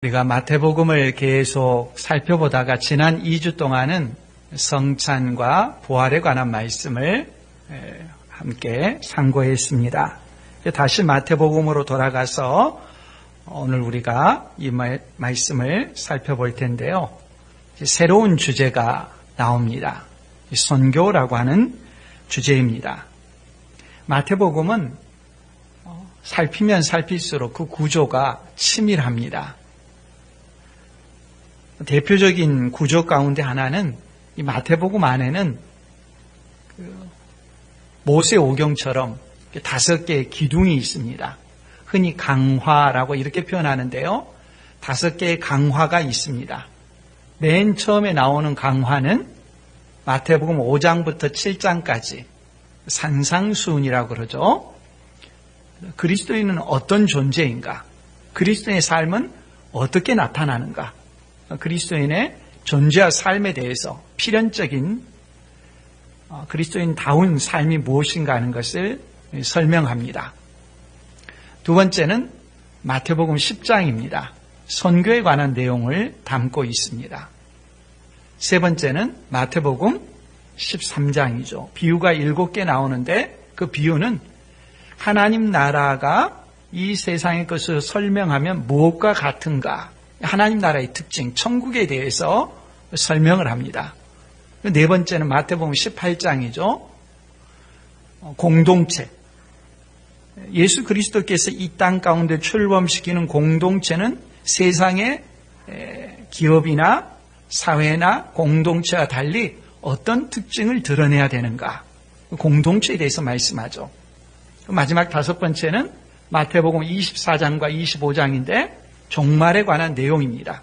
우리가 마태복음을 계속 살펴보다가 지난 2주 동안은 성찬과 부활에 관한 말씀을 함께 상고했습니다. 다시 마태복음으로 돌아가서 오늘 우리가 이 말씀을 살펴볼 텐데요. 새로운 주제가 나옵니다. 선교라고 하는 주제입니다. 마태복음은 살피면 살필수록 그 구조가 치밀합니다. 대표적인 구조 가운데 하나는 이 마태복음 안에는 모세오경처럼 5개의 기둥이 있습니다. 흔히 강화라고 이렇게 표현하는데요. 5개의 강화가 있습니다. 맨 처음에 나오는 강화는 마태복음 5장부터 7장까지 산상수훈이라고 그러죠. 그리스도인은 어떤 존재인가? 그리스도인의 삶은 어떻게 나타나는가? 그리스도인의 존재와 삶에 대해서 필연적인 그리스도인다운 삶이 무엇인가 하는 것을 설명합니다. 두 번째는 마태복음 10장입니다. 선교에 관한 내용을 담고 있습니다. 세 번째는 마태복음 13장이죠. 비유가 7개 나오는데 그 비유는 하나님 나라가 이 세상의 것을 설명하면 무엇과 같은가? 하나님 나라의 특징, 천국에 대해서 설명을 합니다. 네 번째는 마태복음 18장이죠. 공동체. 예수 그리스도께서 이 땅 가운데 출범시키는 공동체는 세상의 기업이나 사회나 공동체와 달리 어떤 특징을 드러내야 되는가? 공동체에 대해서 말씀하죠. 마지막 5번째는 마태복음 24장과 25장인데 종말에 관한 내용입니다.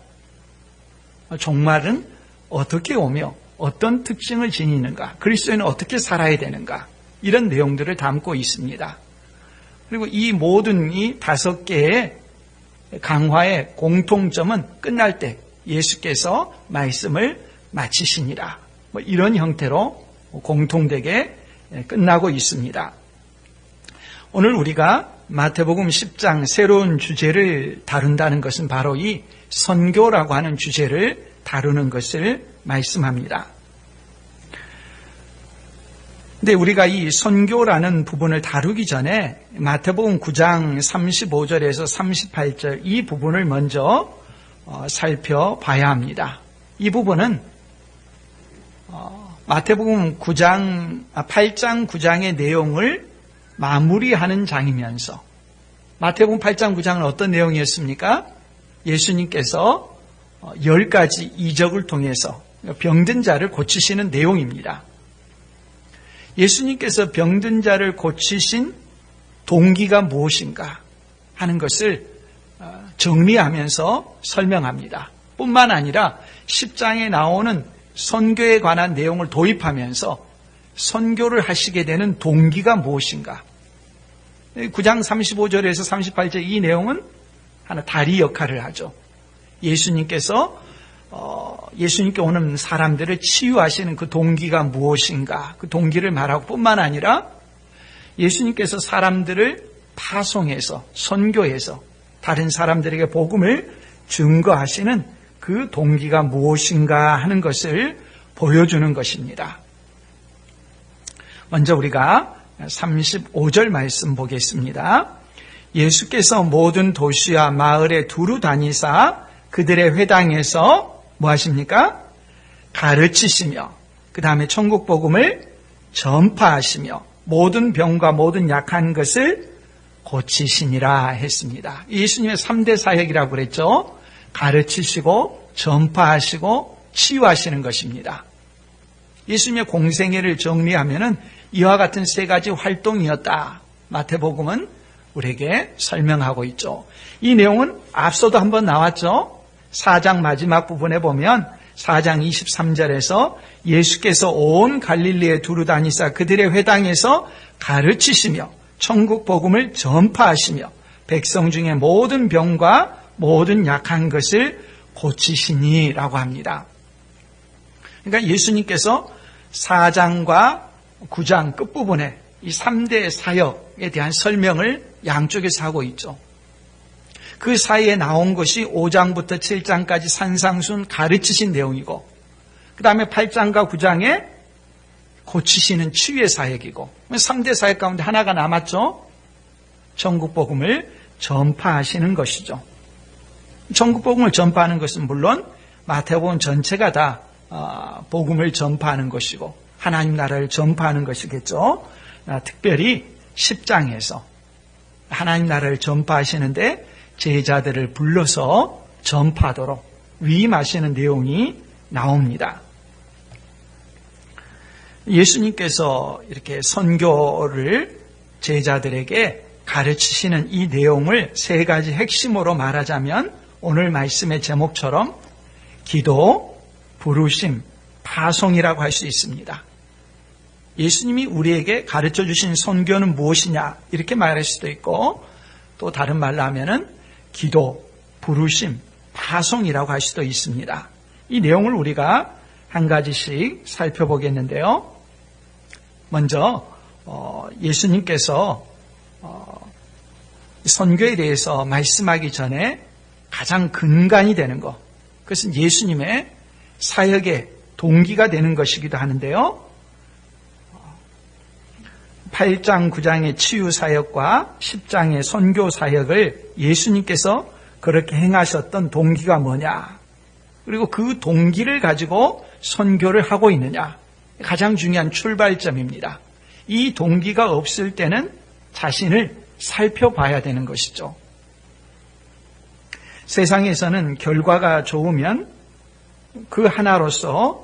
종말은 어떻게 오며 어떤 특징을 지니는가, 그리스도인은 어떻게 살아야 되는가, 이런 내용들을 담고 있습니다. 그리고 이 모든 이 5개의 강화의 공통점은 끝날 때 예수께서 말씀을 마치시니라. 이런 형태로 공통되게 끝나고 있습니다. 오늘 우리가 마태복음 10장 새로운 주제를 다룬다는 것은 바로 이 선교라고 하는 주제를 다루는 것을 말씀합니다. 근데 우리가 이 선교라는 부분을 다루기 전에 마태복음 9장 35절에서 38절 이 부분을 먼저 살펴봐야 합니다. 이 부분은 마태복음 8장 9장의 내용을 마무리하는 장이면서 마태복음 8장 9장은 어떤 내용이었습니까? 예수님께서 10가지 이적을 통해서 병든 자를 고치시는 내용입니다. 예수님께서 병든 자를 고치신 동기가 무엇인가 하는 것을 정리하면서 설명합니다. 뿐만 아니라 10장에 나오는 선교에 관한 내용을 도입하면서 선교를 하시게 되는 동기가 무엇인가? 9장 35절에서 38절 이 내용은 하나 다리 역할을 하죠. 예수님께 오는 사람들을 치유하시는 그 동기가 무엇인가? 그 동기를 말하고 뿐만 아니라 예수님께서 사람들을 파송해서 선교해서 다른 사람들에게 복음을 증거하시는 그 동기가 무엇인가 하는 것을 보여주는 것입니다. 먼저 우리가 35절 말씀 보겠습니다. 예수께서 모든 도시와 마을에 두루 다니사 그들의 회당에서 뭐 하십니까? 가르치시며 그 다음에 천국 복음을 전파하시며 모든 병과 모든 약한 것을 고치시니라 했습니다. 예수님의 3대 사역이라고 그랬죠. 가르치시고 전파하시고 치유하시는 것입니다. 예수님의 공생애를 정리하면은 이와 같은 3가지 활동이었다. 마태복음은 우리에게 설명하고 있죠. 이 내용은 앞서도 한번 나왔죠. 4장 마지막 부분에 보면 4장 23절에서 예수께서 온 갈릴리에 두루 다니사 그들의 회당에서 가르치시며 천국 복음을 전파하시며 백성 중에 모든 병과 모든 약한 것을 고치시니라고 합니다. 그러니까 예수님께서 4장과 9장 끝부분에 이 3대 사역에 대한 설명을 양쪽에서 하고 있죠. 그 사이에 나온 것이 5장부터 7장까지 산상순 가르치신 내용이고, 그 다음에 8장과 9장에 고치시는 치유의 사역이고, 3대 사역 가운데 하나가 남았죠. 전국복음을 전파하시는 것이죠. 전국복음을 전파하는 것은 물론 마태복음 전체가 다 복음을 전파하는 것이고 하나님 나라를 전파하는 것이겠죠. 특별히 10장에서 하나님 나라를 전파하시는데 제자들을 불러서 전파하도록 위임하시는 내용이 나옵니다. 예수님께서 이렇게 선교를 제자들에게 가르치시는 이 내용을 세 가지 핵심으로 말하자면 오늘 말씀의 제목처럼 기도, 부르심, 파송이라고 할 수 있습니다. 예수님이 우리에게 가르쳐 주신 선교는 무엇이냐 이렇게 말할 수도 있고, 또 다른 말로 하면은 기도, 부르심, 파송이라고 할 수도 있습니다. 이 내용을 우리가 한 가지씩 살펴보겠는데요. 먼저 예수님께서 선교에 대해서 말씀하기 전에 가장 근간이 되는 것, 그것은 예수님의 사역의 동기가 되는 것이기도 하는데요. 8장, 9장의 치유 사역과 10장의 선교 사역을 예수님께서 그렇게 행하셨던 동기가 뭐냐, 그리고 그 동기를 가지고 선교를 하고 있느냐, 가장 중요한 출발점입니다. 이 동기가 없을 때는 자신을 살펴봐야 되는 것이죠. 세상에서는 결과가 좋으면 그 하나로서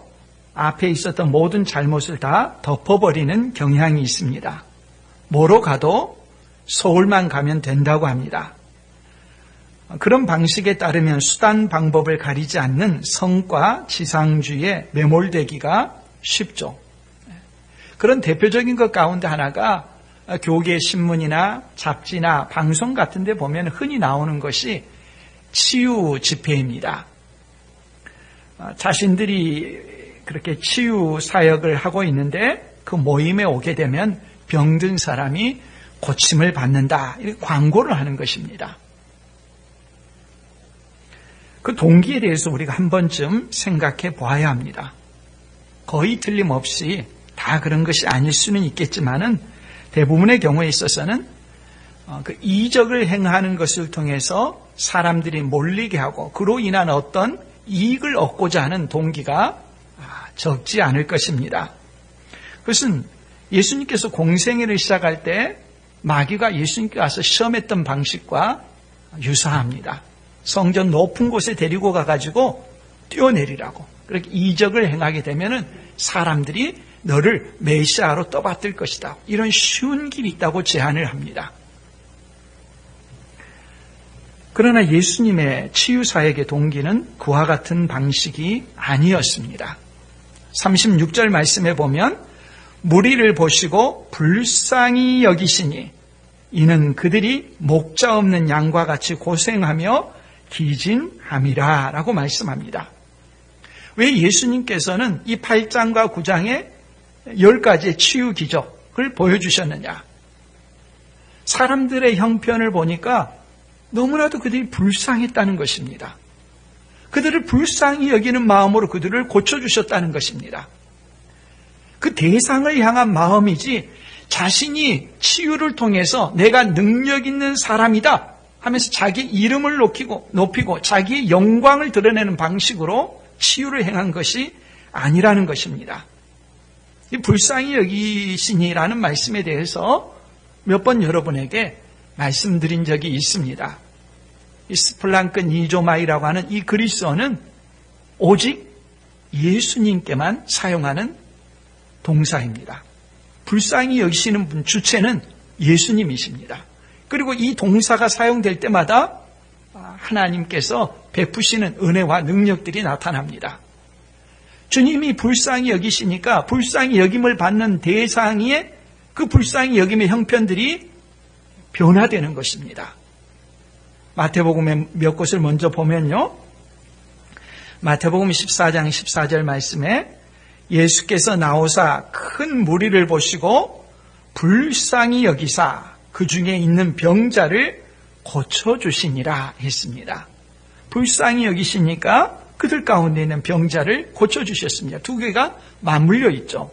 앞에 있었던 모든 잘못을 다 덮어버리는 경향이 있습니다. 뭐로 가도 서울만 가면 된다고 합니다. 그런 방식에 따르면 수단 방법을 가리지 않는 성과 지상주의에 매몰되기가 쉽죠. 그런 대표적인 것 가운데 하나가 교계 신문이나 잡지나 방송 같은 데 보면 흔히 나오는 것이 치유 집회입니다. 자신들이 그렇게 치유 사역을 하고 있는데 그 모임에 오게 되면 병든 사람이 고침을 받는다, 이렇게 광고를 하는 것입니다. 그 동기에 대해서 우리가 한 번쯤 생각해 보아야 합니다. 거의 틀림없이 다 그런 것이 아닐 수는 있겠지만은 대부분의 경우에 있어서는 그 이적을 행하는 것을 통해서 사람들이 몰리게 하고 그로 인한 어떤 이익을 얻고자 하는 동기가 적지 않을 것입니다. 그것은 예수님께서 공생애를 시작할 때 마귀가 예수님께 와서 시험했던 방식과 유사합니다. 성전 높은 곳에 데리고 가가지고 뛰어내리라고, 그렇게 이적을 행하게 되면은 사람들이 너를 메시아로 떠받들 것이다, 이런 쉬운 길이 있다고 제안을 합니다. 그러나 예수님의 치유사역의 동기는 그와 같은 방식이 아니었습니다. 36절 말씀에 보면 무리를 보시고 불쌍히 여기시니 이는 그들이 목자 없는 양과 같이 고생하며 기진함이라 라고 말씀합니다. 왜 예수님께서는 이 8장과 9장에 10가지의 치유 기적을 보여주셨느냐? 사람들의 형편을 보니까 너무나도 그들이 불쌍했다는 것입니다. 그들을 불쌍히 여기는 마음으로 그들을 고쳐주셨다는 것입니다. 그 대상을 향한 마음이지 자신이 치유를 통해서 내가 능력 있는 사람이다 하면서 자기 이름을 높이고 자기의 영광을 드러내는 방식으로 치유를 행한 것이 아니라는 것입니다. 이 불쌍히 여기시니라는 말씀에 대해서 몇 번 여러분에게 말씀드린 적이 있습니다. 이 스플랑크 니조마이라고 하는 이 그리스어는 오직 예수님께만 사용하는 동사입니다. 불쌍히 여기시는 분 주체는 예수님이십니다. 그리고 이 동사가 사용될 때마다 하나님께서 베푸시는 은혜와 능력들이 나타납니다. 주님이 불쌍히 여기시니까 불쌍히 여김을 받는 대상의 그 불쌍히 여김의 형편들이 변화되는 것입니다. 마태복음의 몇 곳을 먼저 보면요. 마태복음 14장 14절 말씀에 예수께서 나오사 큰 무리를 보시고 불쌍히 여기사 그 중에 있는 병자를 고쳐주시니라 했습니다. 불쌍히 여기시니까 그들 가운데 있는 병자를 고쳐주셨습니다. 두 개가 맞물려 있죠.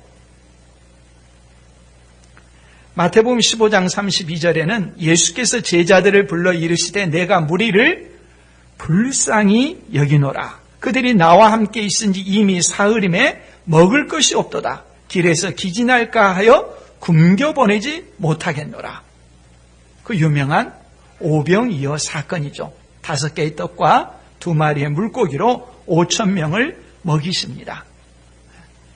마태복음 15장 32절에는 예수께서 제자들을 불러 이르시되 내가 무리를 불쌍히 여기노라. 그들이 나와 함께 있은지 이미 사흘임에 먹을 것이 없도다. 길에서 기진할까 하여 굶겨보내지 못하겠노라. 그 유명한 오병이어 사건이죠. 5개의 떡과 2마리의 물고기로 5,000명을 먹이십니다.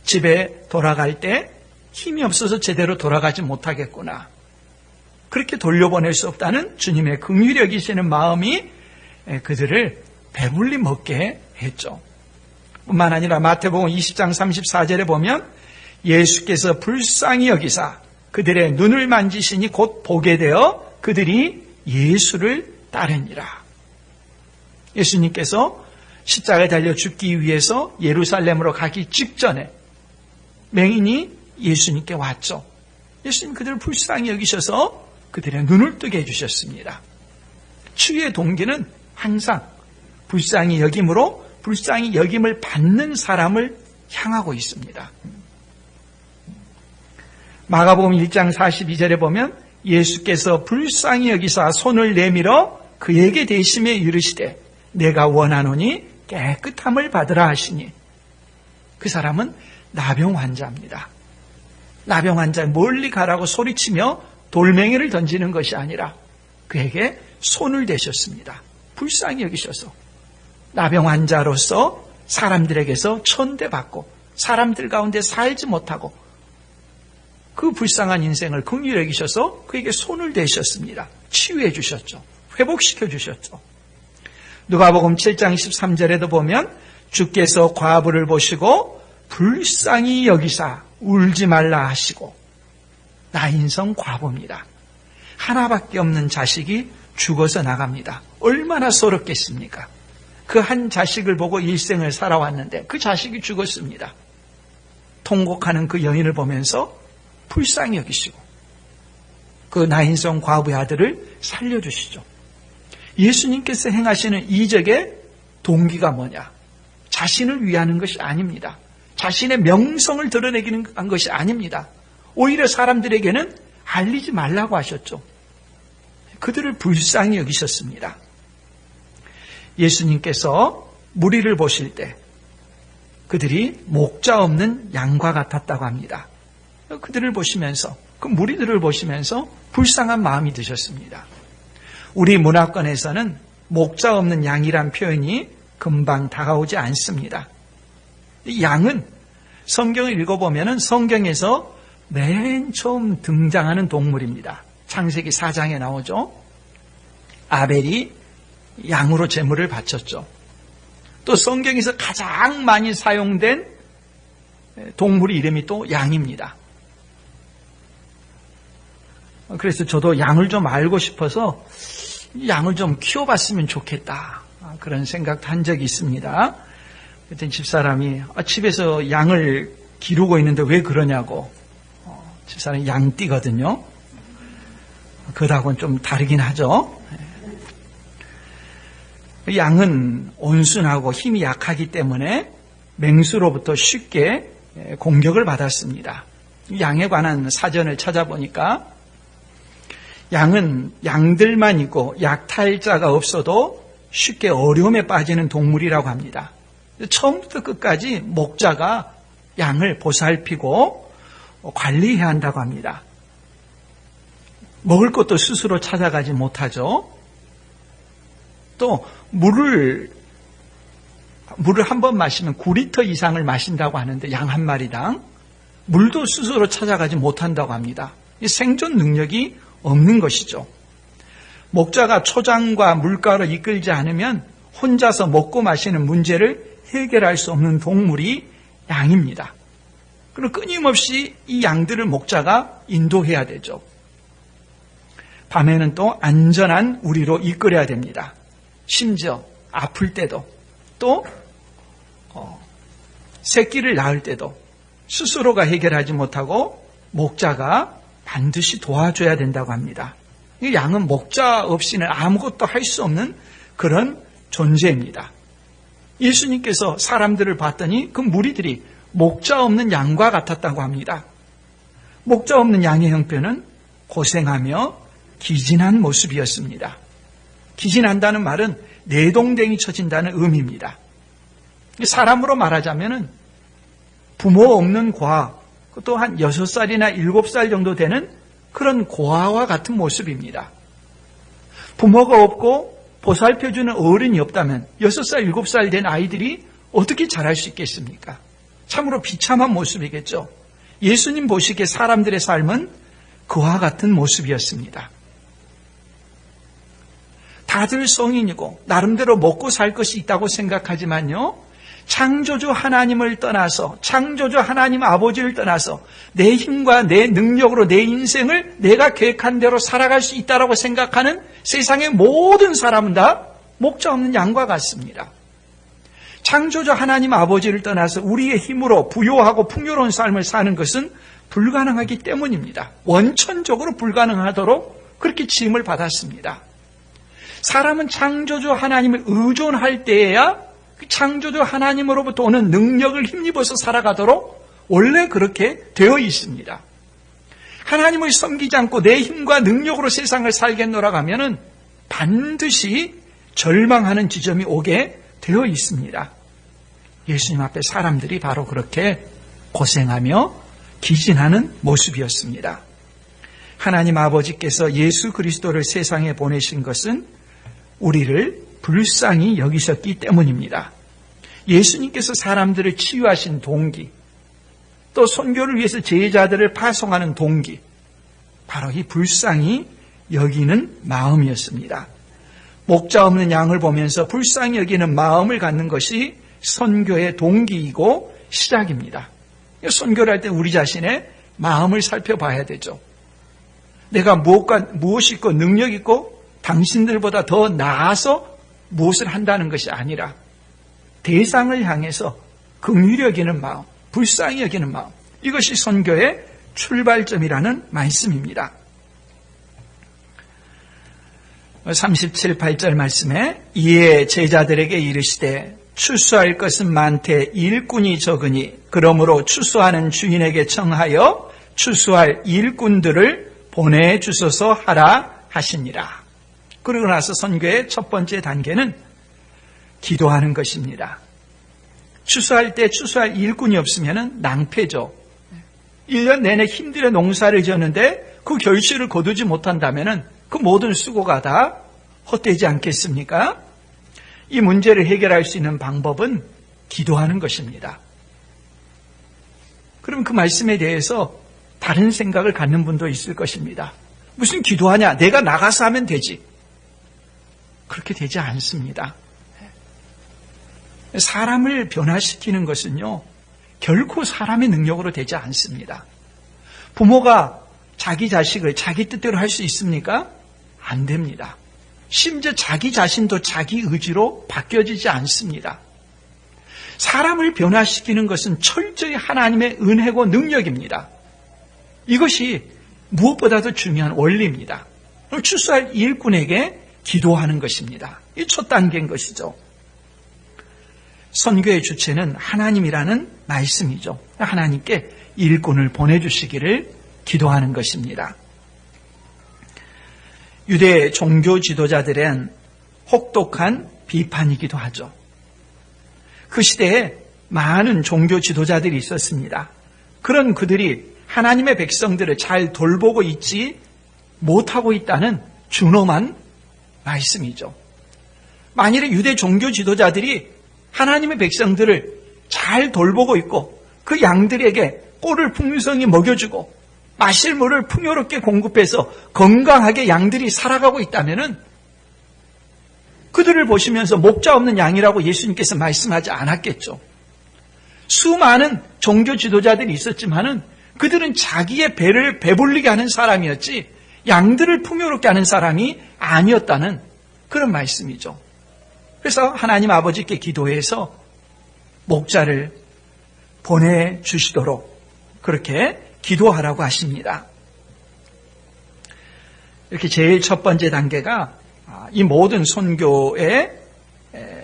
집에 돌아갈 때 힘이 없어서 제대로 돌아가지 못하겠구나. 그렇게 돌려보낼 수 없다는 주님의 긍휼히 여기시는 마음이 그들을 배불리 먹게 했죠. 뿐만 아니라 마태복음 20장 34절에 보면 예수께서 불쌍히 여기사 그들의 눈을 만지시니 곧 보게 되어 그들이 예수를 따르니라. 예수님께서 십자가에 달려 죽기 위해서 예루살렘으로 가기 직전에 맹인이 예수님께 왔죠. 예수님 그들을 불쌍히 여기셔서 그들의 눈을 뜨게 해주셨습니다. 치유의 동기는 항상 불쌍히 여김으로 불쌍히 여김을 받는 사람을 향하고 있습니다. 마가복음 1장 42절에 보면 예수께서 불쌍히 여기사 손을 내밀어 그에게 대심에 이르시되 내가 원하노니 깨끗함을 받으라 하시니 그 사람은 나병 환자입니다. 나병 환자 멀리 가라고 소리치며 돌멩이를 던지는 것이 아니라 그에게 손을 대셨습니다. 불쌍히 여기셔서 나병 환자로서 사람들에게서 천대받고 사람들 가운데 살지 못하고 그 불쌍한 인생을 긍휼히 여기셔서 그에게 손을 대셨습니다. 치유해 주셨죠. 회복시켜 주셨죠. 누가복음 7장 13절에도 보면 주께서 과부를 보시고 불쌍히 여기사 울지 말라 하시고 나인성 과부입니다. 하나밖에 없는 자식이 죽어서 나갑니다. 얼마나 서럽겠습니까? 그 한 자식을 보고 일생을 살아왔는데 그 자식이 죽었습니다. 통곡하는 그 여인을 보면서 불쌍히 여기시고 그 나인성 과부의 아들을 살려주시죠. 예수님께서 행하시는 이적의 동기가 뭐냐? 자신을 위하는 것이 아닙니다. 자신의 명성을 드러내기는 한 것이 아닙니다. 오히려 사람들에게는 알리지 말라고 하셨죠. 그들을 불쌍히 여기셨습니다. 예수님께서 무리를 보실 때 그들이 목자 없는 양과 같았다고 합니다. 그들을 보시면서 그 무리들을 보시면서 불쌍한 마음이 드셨습니다. 우리 문화권에서는 목자 없는 양이란 표현이 금방 다가오지 않습니다. 양은 성경을 읽어보면 성경에서 맨 처음 등장하는 동물입니다. 창세기 4장에 나오죠. 아벨이 양으로 제물을 바쳤죠. 또 성경에서 가장 많이 사용된 동물의 이름이 또 양입니다. 그래서 저도 양을 좀 알고 싶어서 양을 좀 키워봤으면 좋겠다. 그런 생각도 한 적이 있습니다. 그때 집사람이 집에서 양을 기르고 있는데 왜 그러냐고. 집사람이 양띠거든요. 그하고는 좀 다르긴 하죠. 양은 온순하고 힘이 약하기 때문에 맹수로부터 쉽게 공격을 받았습니다. 양에 관한 사전을 찾아보니까 양은 양들만 있고 약탈자가 없어도 쉽게 어려움에 빠지는 동물이라고 합니다. 처음부터 끝까지 목자가 양을 보살피고 관리해야 한다고 합니다. 먹을 것도 스스로 찾아가지 못하죠. 또 물을 한 번 마시면 9리터 이상을 마신다고 하는데 양 한 마리당 물도 스스로 찾아가지 못한다고 합니다. 생존 능력이 없는 것이죠. 목자가 초장과 물가로 이끌지 않으면 혼자서 먹고 마시는 문제를 해결할 수 없는 동물이 양입니다. 그럼 끊임없이 이 양들을 목자가 인도해야 되죠. 밤에는 또 안전한 우리로 이끌어야 됩니다. 심지어 아플 때도 또 새끼를 낳을 때도 스스로가 해결하지 못하고 목자가 반드시 도와줘야 된다고 합니다. 이 양은 목자 없이는 아무것도 할 수 없는 그런 존재입니다. 예수님께서 사람들을 봤더니 그 무리들이 목자 없는 양과 같았다고 합니다. 목자 없는 양의 형편은 고생하며 기진한 모습이었습니다. 기진한다는 말은 내동댕이 쳐진다는 의미입니다. 사람으로 말하자면 부모 없는 고아, 그것도 한 6살이나 7살 정도 되는 그런 고아와 같은 모습입니다. 부모가 없고 보살펴주는 어른이 없다면 6살, 7살 된 아이들이 어떻게 자랄 수 있겠습니까? 참으로 비참한 모습이겠죠. 예수님 보시기에 사람들의 삶은 그와 같은 모습이었습니다. 다들 성인이고 나름대로 먹고 살 것이 있다고 생각하지만요, 창조주 하나님을 떠나서, 창조주 하나님 아버지를 떠나서 내 힘과 내 능력으로 내 인생을 내가 계획한 대로 살아갈 수 있다고 생각하는 세상의 모든 사람은 다 목자 없는 양과 같습니다. 창조주 하나님 아버지를 떠나서 우리의 힘으로 부요하고 풍요로운 삶을 사는 것은 불가능하기 때문입니다. 원천적으로 불가능하도록 그렇게 지음을 받았습니다. 사람은 창조주 하나님을 의존할 때에야 창조주 하나님으로부터 오는 능력을 힘입어서 살아가도록 원래 그렇게 되어 있습니다. 하나님을 섬기지 않고 내 힘과 능력으로 세상을 살겠노라 하면은 반드시 절망하는 지점이 오게 되어 있습니다. 예수님 앞에 사람들이 바로 그렇게 고생하며 기진하는 모습이었습니다. 하나님 아버지께서 예수 그리스도를 세상에 보내신 것은 우리를 불쌍히 여기셨기 때문입니다. 예수님께서 사람들을 치유하신 동기, 또 선교를 위해서 제자들을 파송하는 동기, 바로 이 불쌍히 여기는 마음이었습니다. 목자 없는 양을 보면서 불쌍히 여기는 마음을 갖는 것이 선교의 동기이고 시작입니다. 선교를 할 때 우리 자신의 마음을 살펴봐야 되죠. 내가 무엇이 있고 능력 있고 당신들보다 더 나아서 무엇을 한다는 것이 아니라 대상을 향해서 긍휼히 여기는 마음, 불쌍히 여기는 마음, 이것이 선교의 출발점이라는 말씀입니다. 37, 8절 말씀에 이에 제자들에게 이르시되 추수할 것은 많되 일꾼이 적으니 그러므로 추수하는 주인에게 청하여 추수할 일꾼들을 보내주소서 하라 하시니라. 그러고 나서 선교의 첫 번째 단계는 기도하는 것입니다. 추수할 때 추수할 일꾼이 없으면 낭패죠. 1년 내내 힘들어 농사를 지었는데 그 결실을 거두지 못한다면 그 모든 수고가 다 헛되지 않겠습니까? 이 문제를 해결할 수 있는 방법은 기도하는 것입니다. 그럼 그 말씀에 대해서 다른 생각을 갖는 분도 있을 것입니다. 무슨 기도하냐? 내가 나가서 하면 되지. 그렇게 되지 않습니다. 사람을 변화시키는 것은요, 결코 사람의 능력으로 되지 않습니다. 부모가 자기 자식을 자기 뜻대로 할 수 있습니까? 안 됩니다. 심지어 자기 자신도 자기 의지로 바뀌어지지 않습니다. 사람을 변화시키는 것은 철저히 하나님의 은혜고 능력입니다. 이것이 무엇보다도 중요한 원리입니다. 추수할 일꾼에게 기도하는 것입니다. 이 첫 단계인 것이죠. 선교의 주체는 하나님이라는 말씀이죠. 하나님께 일꾼을 보내주시기를 기도하는 것입니다. 유대 종교 지도자들은 혹독한 비판이기도 하죠. 그 시대에 많은 종교 지도자들이 있었습니다. 그런 그들이 하나님의 백성들을 잘 돌보고 있지 못하고 있다는 준엄한 말씀이죠. 만일에 유대 종교 지도자들이 하나님의 백성들을 잘 돌보고 있고 그 양들에게 꼴을 풍성히 먹여주고 마실 물을 풍요롭게 공급해서 건강하게 양들이 살아가고 있다면 그들을 보시면서 목자 없는 양이라고 예수님께서 말씀하지 않았겠죠. 수많은 종교 지도자들이 있었지만은 그들은 자기의 배를 배불리게 하는 사람이었지 양들을 풍요롭게 하는 사람이 아니었다는 그런 말씀이죠. 그래서 하나님 아버지께 기도해서 목자를 보내주시도록 그렇게 기도하라고 하십니다. 이렇게 제일 첫 번째 단계가 이 모든 선교의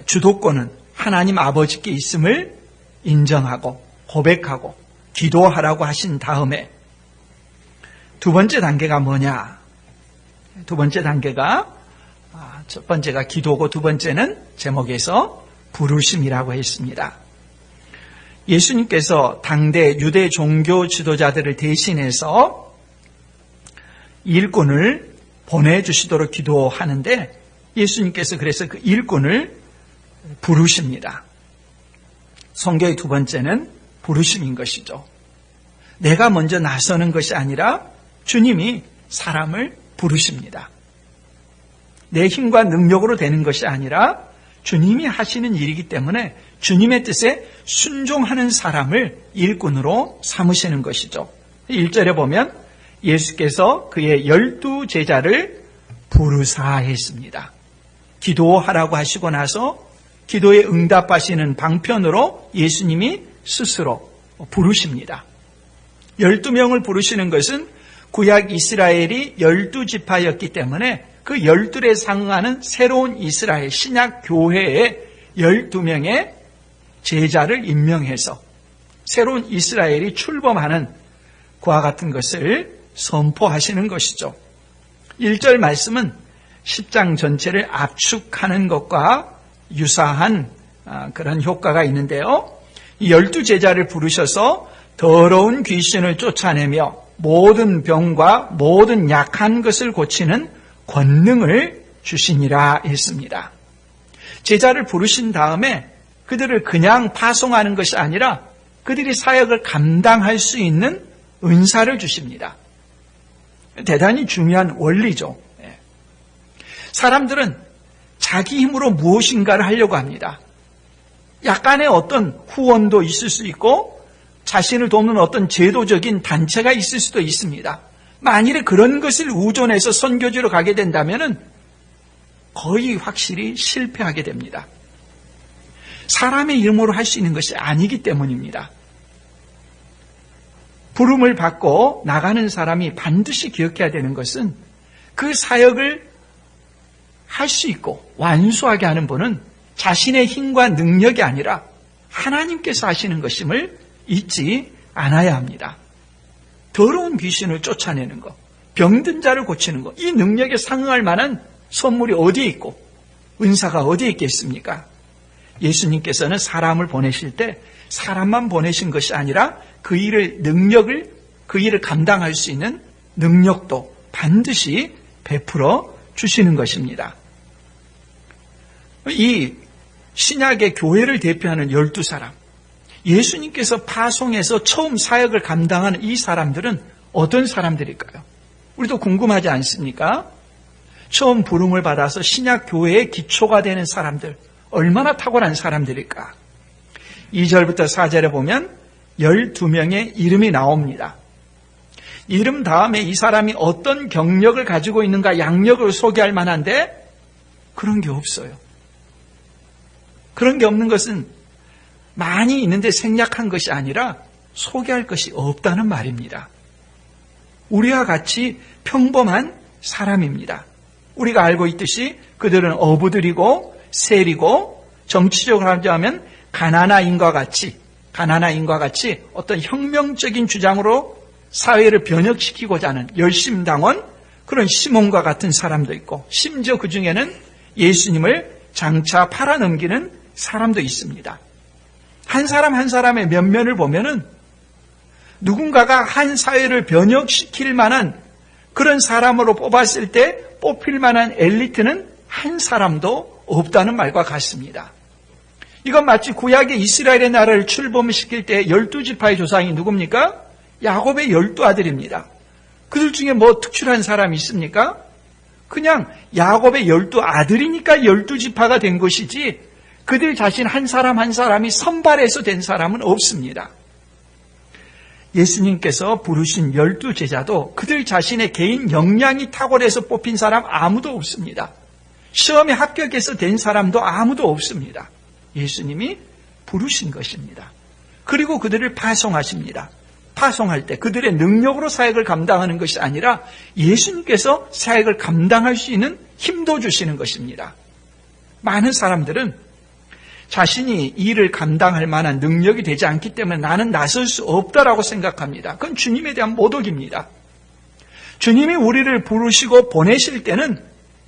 주도권은 하나님 아버지께 있음을 인정하고 고백하고 기도하라고 하신 다음에 두 번째 단계가 뭐냐? 두 번째 단계가 첫 번째가 기도고 두 번째는 제목에서 부르심이라고 했습니다. 예수님께서 당대 유대 종교 지도자들을 대신해서 일꾼을 보내주시도록 기도하는데 예수님께서 그래서 그 일꾼을 부르십니다. 선교의 두 번째는 부르심인 것이죠. 내가 먼저 나서는 것이 아니라 주님이 사람을 부르십니다. 내 힘과 능력으로 되는 것이 아니라 주님이 하시는 일이기 때문에 주님의 뜻에 순종하는 사람을 일꾼으로 삼으시는 것이죠. 1절에 보면 예수께서 그의 12 제자를 부르사 했습니다. 기도하라고 하시고 나서 기도에 응답하시는 방편으로 예수님이 스스로 부르십니다. 12명을 부르시는 것은 구약 이스라엘이 12지파였기 때문에 그 12에 상응하는 새로운 이스라엘 신약 교회에 12명의 제자를 임명해서 새로운 이스라엘이 출범하는 그와 같은 것을 선포하시는 것이죠. 1절 말씀은 10장 전체를 압축하는 것과 유사한 그런 효과가 있는데요. 이 12제자를 부르셔서 더러운 귀신을 쫓아내며 모든 병과 모든 약한 것을 고치는 권능을 주시니라 했습니다. 제자를 부르신 다음에 그들을 그냥 파송하는 것이 아니라 그들이 사역을 감당할 수 있는 은사를 주십니다. 대단히 중요한 원리죠. 사람들은 자기 힘으로 무엇인가를 하려고 합니다. 약간의 어떤 후원도 있을 수 있고 자신을 돕는 어떤 제도적인 단체가 있을 수도 있습니다. 만일에 그런 것을 우존해서 선교지로 가게 된다면 거의 확실히 실패하게 됩니다. 사람의 이름으로 할 수 있는 것이 아니기 때문입니다. 부름을 받고 나가는 사람이 반드시 기억해야 되는 것은 그 사역을 할 수 있고 완수하게 하는 분은 자신의 힘과 능력이 아니라 하나님께서 하시는 것임을 잊지 않아야 합니다. 더러운 귀신을 쫓아내는 것, 병든 자를 고치는 것, 이 능력에 상응할 만한 선물이 어디에 있고 은사가 어디에 있겠습니까? 예수님께서는 사람을 보내실 때 사람만 보내신 것이 아니라 그 일을 감당할 수 있는 능력도 반드시 베풀어 주시는 것입니다. 이 신약의 교회를 대표하는 12사람, 예수님께서 파송해서 처음 사역을 감당하는 이 사람들은 어떤 사람들일까요? 우리도 궁금하지 않습니까? 처음 부름을 받아서 신약 교회의 기초가 되는 사람들, 얼마나 탁월한 사람들일까? 2절부터 4절에 보면 12명의 이름이 나옵니다. 이름 다음에 이 사람이 어떤 경력을 가지고 있는가 양력을 소개할 만한데 그런 게 없어요. 그런 게 없는 것은 많이 있는데 생략한 것이 아니라 소개할 것이 없다는 말입니다. 우리와 같이 평범한 사람입니다. 우리가 알고 있듯이 그들은 어부들이고 세리고 정치적으로 하자면 가나나인과 같이 어떤 혁명적인 주장으로 사회를 변혁시키고자 하는 열심당원, 그런 시몬과 같은 사람도 있고 심지어 그 중에는 예수님을 장차 팔아넘기는 사람도 있습니다. 한 사람 한 사람의 면면을 보면은 누군가가 한 사회를 변혁시킬 만한 그런 사람으로 뽑았을 때 뽑힐 만한 엘리트는 한 사람도 없다는 말과 같습니다. 이건 마치 구약의 이스라엘의 나라를 출범시킬 때 12지파의 조상이 누굽니까? 야곱의 12아들입니다. 그들 중에 뭐 특출한 사람이 있습니까? 그냥 야곱의 12아들이니까 12지파가 된 것이지 그들 자신 한 사람 한 사람이 선발해서 된 사람은 없습니다. 예수님께서 부르신 12제자도 그들 자신의 개인 역량이 탁월해서 뽑힌 사람 아무도 없습니다. 시험에 합격해서 된 사람도 아무도 없습니다. 예수님이 부르신 것입니다. 그리고 그들을 파송하십니다. 파송할 때 그들의 능력으로 사역을 감당하는 것이 아니라 예수님께서 사역을 감당할 수 있는 힘도 주시는 것입니다. 많은 사람들은 자신이 일을 감당할 만한 능력이 되지 않기 때문에 나는 나설 수 없다라고 생각합니다. 그건 주님에 대한 모독입니다. 주님이 우리를 부르시고 보내실 때는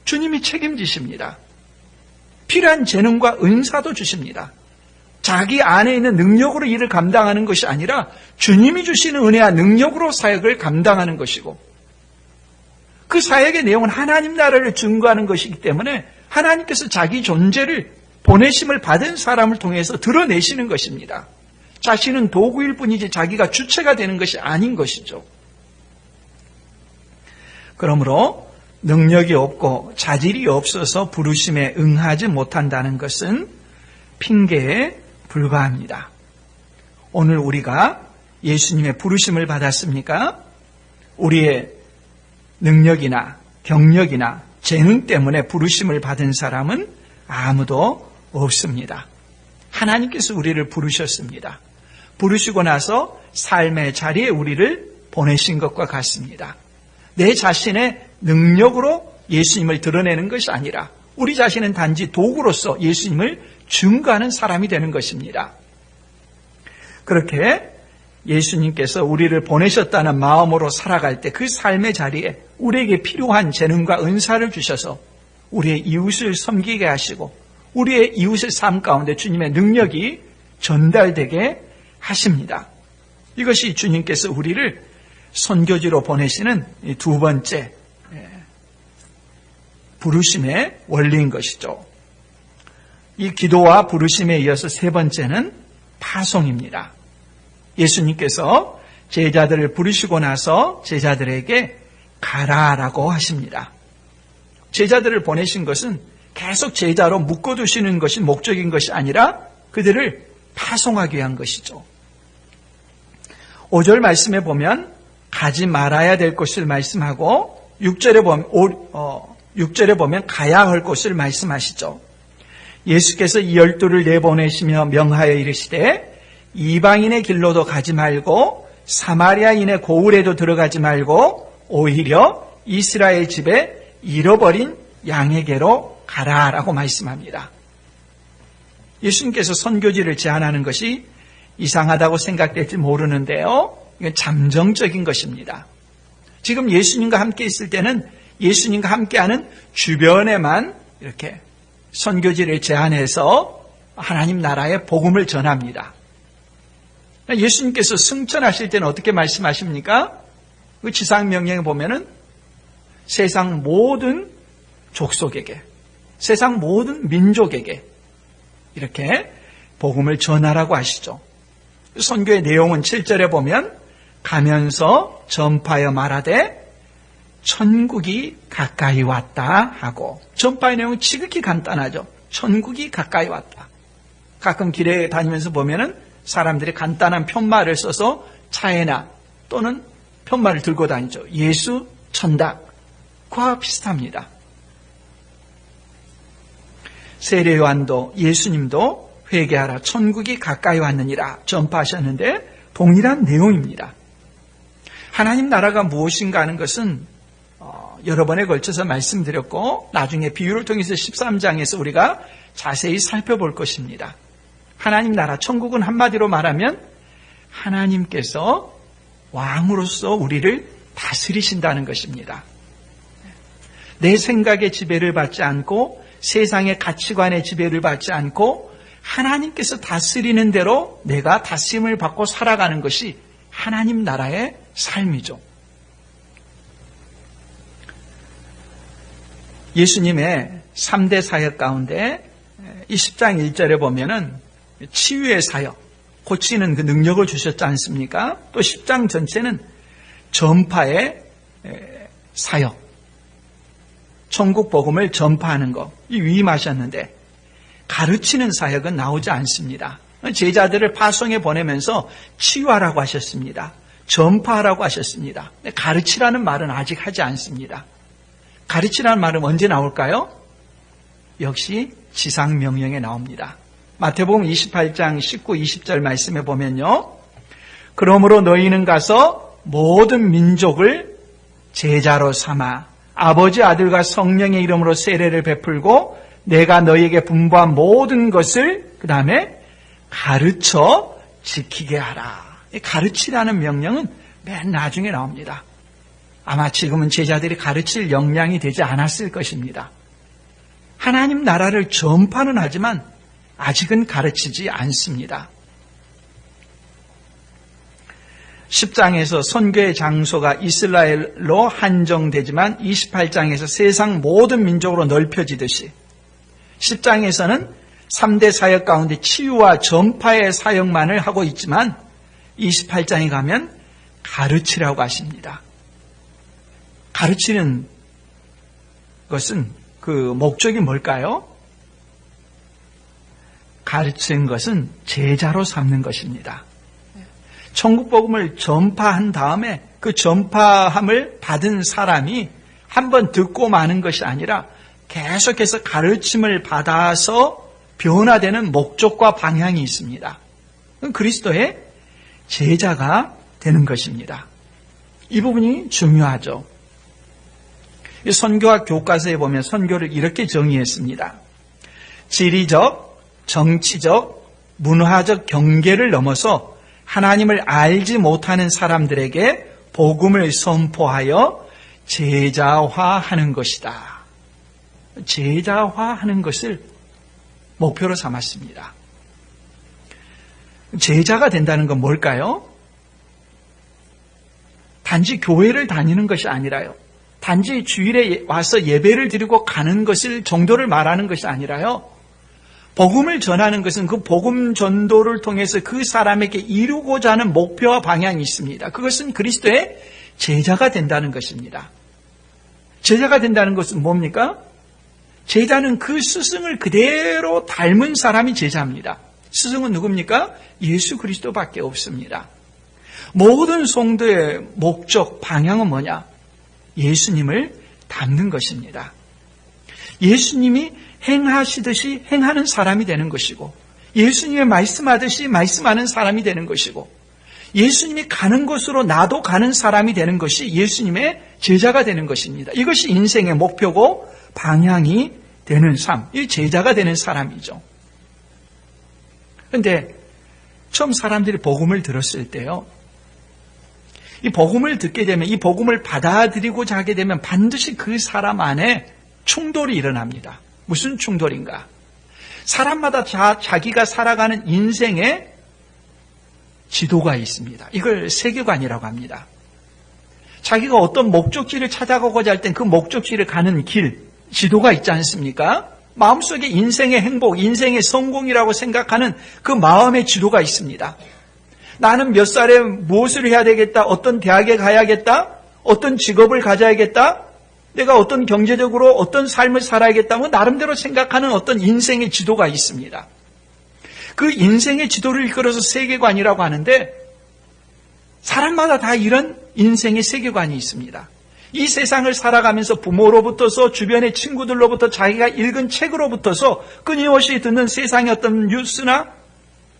주님이 책임지십니다. 필요한 재능과 은사도 주십니다. 자기 안에 있는 능력으로 일을 감당하는 것이 아니라 주님이 주시는 은혜와 능력으로 사역을 감당하는 것이고, 그 사역의 내용은 하나님 나라를 증거하는 것이기 때문에 하나님께서 자기 존재를 보내심을 받은 사람을 통해서 드러내시는 것입니다. 자신은 도구일 뿐이지 자기가 주체가 되는 것이 아닌 것이죠. 그러므로 능력이 없고 자질이 없어서 부르심에 응하지 못한다는 것은 핑계에 불과합니다. 오늘 우리가 예수님의 부르심을 받았습니까? 우리의 능력이나 경력이나 재능 때문에 부르심을 받은 사람은 아무도 없습니다. 하나님께서 우리를 부르셨습니다. 부르시고 나서 삶의 자리에 우리를 보내신 것과 같습니다. 내 자신의 능력으로 예수님을 드러내는 것이 아니라 우리 자신은 단지 도구로서 예수님을 증거하는 사람이 되는 것입니다. 그렇게 예수님께서 우리를 보내셨다는 마음으로 살아갈 때 그 삶의 자리에 우리에게 필요한 재능과 은사를 주셔서 우리의 이웃을 섬기게 하시고 우리의 이웃의 삶 가운데 주님의 능력이 전달되게 하십니다. 이것이 주님께서 우리를 선교지로 보내시는 두 번째 부르심의 원리인 것이죠. 이 기도와 부르심에 이어서 세 번째는 파송입니다. 예수님께서 제자들을 부르시고 나서 제자들에게 가라라고 하십니다. 제자들을 보내신 것은 계속 제자로 묶어두시는 것이 목적인 것이 아니라 그들을 파송하기 위한 것이죠. 5절 말씀에 보면 가지 말아야 될 것을 말씀하고 6절에 보면 가야 할 것을 말씀하시죠. 예수께서 이 12를 내보내시며 명하여 이르시되 이방인의 길로도 가지 말고 사마리아인의 고을에도 들어가지 말고 오히려 이스라엘 집에 잃어버린 양에게로 가라라고 말씀합니다. 예수님께서 선교지를 제안하는 것이 이상하다고 생각될지 모르는데요. 이건 잠정적인 것입니다. 지금 예수님과 함께 있을 때는 예수님과 함께하는 주변에만 이렇게 선교지를 제안해서 하나님 나라의 복음을 전합니다. 예수님께서 승천하실 때는 어떻게 말씀하십니까? 그 지상명령에 보면은 세상 모든 족속에게, 세상 모든 민족에게 이렇게 복음을 전하라고 하시죠. 선교의 내용은 7절에 보면 가면서 전파하여 말하되 천국이 가까이 왔다 하고, 전파의 내용은 지극히 간단하죠. 천국이 가까이 왔다. 가끔 길에 다니면서 보면은 사람들이 간단한 편말을 써서 차에나 또는 편말을 들고 다니죠. 예수 천당과 비슷합니다. 세례 요한도 예수님도 회개하라 천국이 가까이 왔느니라 전파하셨는데 동일한 내용입니다. 하나님 나라가 무엇인가 하는 것은 여러 번에 걸쳐서 말씀드렸고 나중에 비유를 통해서 13장에서 우리가 자세히 살펴볼 것입니다. 하나님 나라, 천국은 한마디로 말하면 하나님께서 왕으로서 우리를 다스리신다는 것입니다. 내 생각의 지배를 받지 않고 세상의 가치관의 지배를 받지 않고 하나님께서 다스리는 대로 내가 다스림을 받고 살아가는 것이 하나님 나라의 삶이죠. 예수님의 3대 사역 가운데 이 10장 1절에 보면은 치유의 사역, 고치는 그 능력을 주셨지 않습니까? 또 10장 전체는 전파의 사역, 천국 복음을 전파하는 것, 이 위임하셨는데 가르치는 사역은 나오지 않습니다. 제자들을 파송해 보내면서 치유하라고 하셨습니다. 전파하라고 하셨습니다. 가르치라는 말은 아직 하지 않습니다. 가르치라는 말은 언제 나올까요? 역시 지상명령에 나옵니다. 마태복음 28장 19, 20절 말씀에 보면요. 그러므로 너희는 가서 모든 민족을 제자로 삼아 아버지, 아들과 성령의 이름으로 세례를 베풀고 내가 너희에게 분부한 모든 것을 그 다음에 가르쳐 지키게 하라. 가르치라는 명령은 맨 나중에 나옵니다. 아마 지금은 제자들이 가르칠 역량이 되지 않았을 것입니다. 하나님 나라를 전파는 하지만 아직은 가르치지 않습니다. 10장에서 선교의 장소가 이스라엘로 한정되지만 28장에서 세상 모든 민족으로 넓혀지듯이 10장에서는 3대 사역 가운데 치유와 전파의 사역만을 하고 있지만 28장에 가면 가르치라고 하십니다. 가르치는 것은 그 목적이 뭘까요? 가르치는 것은 제자로 삼는 것입니다. 천국 복음을 전파한 다음에 그 전파함을 받은 사람이 한번 듣고 마는 것이 아니라 계속해서 가르침을 받아서 변화되는 목적과 방향이 있습니다. 그리스도의 제자가 되는 것입니다. 이 부분이 중요하죠. 선교학 교과서에 보면 선교를 이렇게 정의했습니다. 지리적, 정치적, 문화적 경계를 넘어서 하나님을 알지 못하는 사람들에게 복음을 선포하여 제자화하는 것이다. 제자화하는 것을 목표로 삼았습니다. 제자가 된다는 건 뭘까요? 단지 교회를 다니는 것이 아니라요. 단지 주일에 와서 예배를 드리고 가는 것을 정도를 말하는 것이 아니라요. 복음을 전하는 것은 그 복음 전도를 통해서 그 사람에게 이루고자 하는 목표와 방향이 있습니다. 그것은 그리스도의 제자가 된다는 것입니다. 제자가 된다는 것은 뭡니까? 제자는 그 스승을 그대로 닮은 사람이 제자입니다. 스승은 누굽니까? 예수 그리스도밖에 없습니다. 모든 성도의 목적, 방향은 뭐냐? 예수님을 닮는 것입니다. 예수님이 행하시듯이 행하는 사람이 되는 것이고 예수님의 말씀하듯이 말씀하는 사람이 되는 것이고 예수님이 가는 곳으로 나도 가는 사람이 되는 것이 예수님의 제자가 되는 것입니다. 이것이 인생의 목표고 방향이 되는 삶, 이 제자가 되는 사람이죠. 그런데 처음 사람들이 복음을 들었을 때요, 이 복음을 듣게 되면, 이 복음을 받아들이고자 하게 되면 반드시 그 사람 안에 충돌이 일어납니다. 무슨 충돌인가? 사람마다 자기가 살아가는 인생의 지도가 있습니다. 이걸 세계관이라고 합니다. 자기가 어떤 목적지를 찾아가고자 할 땐 그 목적지를 가는 길, 지도가 있지 않습니까? 마음속에 인생의 행복, 인생의 성공이라고 생각하는 그 마음의 지도가 있습니다. 나는 몇 살에 무엇을 해야 되겠다, 어떤 대학에 가야겠다, 어떤 직업을 가져야겠다, 내가 어떤 경제적으로 어떤 삶을 살아야겠다, 뭐 나름대로 생각하는 어떤 인생의 지도가 있습니다. 그 인생의 지도를 이끌어서 세계관이라고 하는데 사람마다 다 이런 인생의 세계관이 있습니다. 이 세상을 살아가면서 부모로부터서 주변의 친구들로부터 자기가 읽은 책으로부터서 끊임없이 듣는 세상의 어떤 뉴스나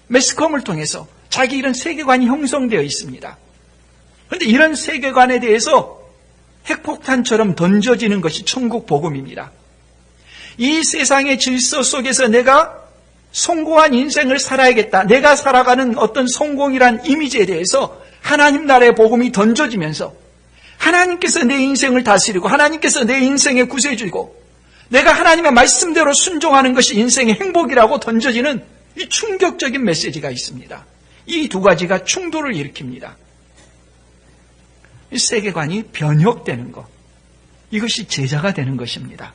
매스컴을 통해서 자기 이런 세계관이 형성되어 있습니다. 그런데 이런 세계관에 대해서 핵폭탄처럼 던져지는 것이 천국 복음입니다. 이 세상의 질서 속에서 내가 성공한 인생을 살아야겠다. 내가 살아가는 어떤 성공이란 이미지에 대해서 하나님 나라의 복음이 던져지면서 하나님께서 내 인생을 다스리고 하나님께서 내 인생의 구세주이고 내가 하나님의 말씀대로 순종하는 것이 인생의 행복이라고 던져지는 이 충격적인 메시지가 있습니다. 이 두 가지가 충돌을 일으킵니다. 이 세계관이 변혁되는 것, 이것이 제자가 되는 것입니다.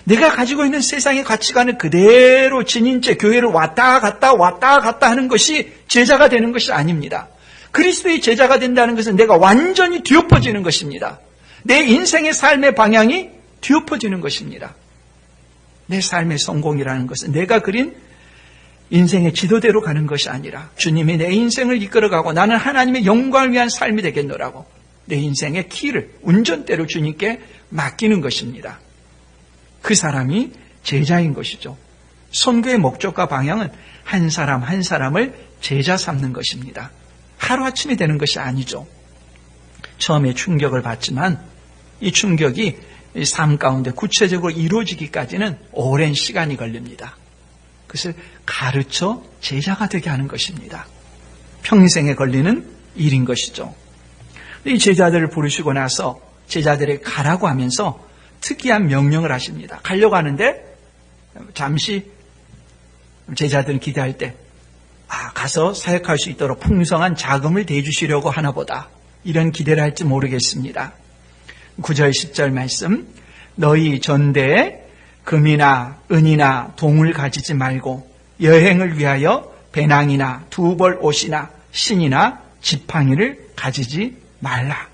내가 가지고 있는 세상의 가치관을 그대로 지닌 채 교회를 왔다 갔다 하는 것이 제자가 되는 것이 아닙니다. 그리스도의 제자가 된다는 것은 내가 완전히 뒤엎어지는 것입니다. 내 인생의 삶의 방향이 뒤엎어지는 것입니다. 내 삶의 성공이라는 것은 내가 그린 인생의 지도대로 가는 것이 아니라 주님이 내 인생을 이끌어가고 나는 하나님의 영광을 위한 삶이 되겠노라고 내 인생의 키를, 운전대로 주님께 맡기는 것입니다. 그 사람이 제자인 것이죠. 선교의 목적과 방향은 한 사람 한 사람을 제자 삼는 것입니다. 하루아침에 되는 것이 아니죠. 처음에 충격을 받지만 이 충격이 삶 가운데 구체적으로 이루어지기까지는 오랜 시간이 걸립니다. 그것을 가르쳐 제자가 되게 하는 것입니다. 평생에 걸리는 일인 것이죠. 이 제자들을 부르시고 나서 제자들에게 가라고 하면서 특이한 명령을 하십니다. 가려고 하는데 잠시 제자들은 기대할 때 가서 사역할 수 있도록 풍성한 자금을 대주시려고 하나 보다, 이런 기대를 할지 모르겠습니다. 9절 10절 말씀, 너희 전대에 금이나 은이나 동을 가지지 말고 여행을 위하여 배낭이나 두벌 옷이나 신이나 지팡이를 가지지 말라.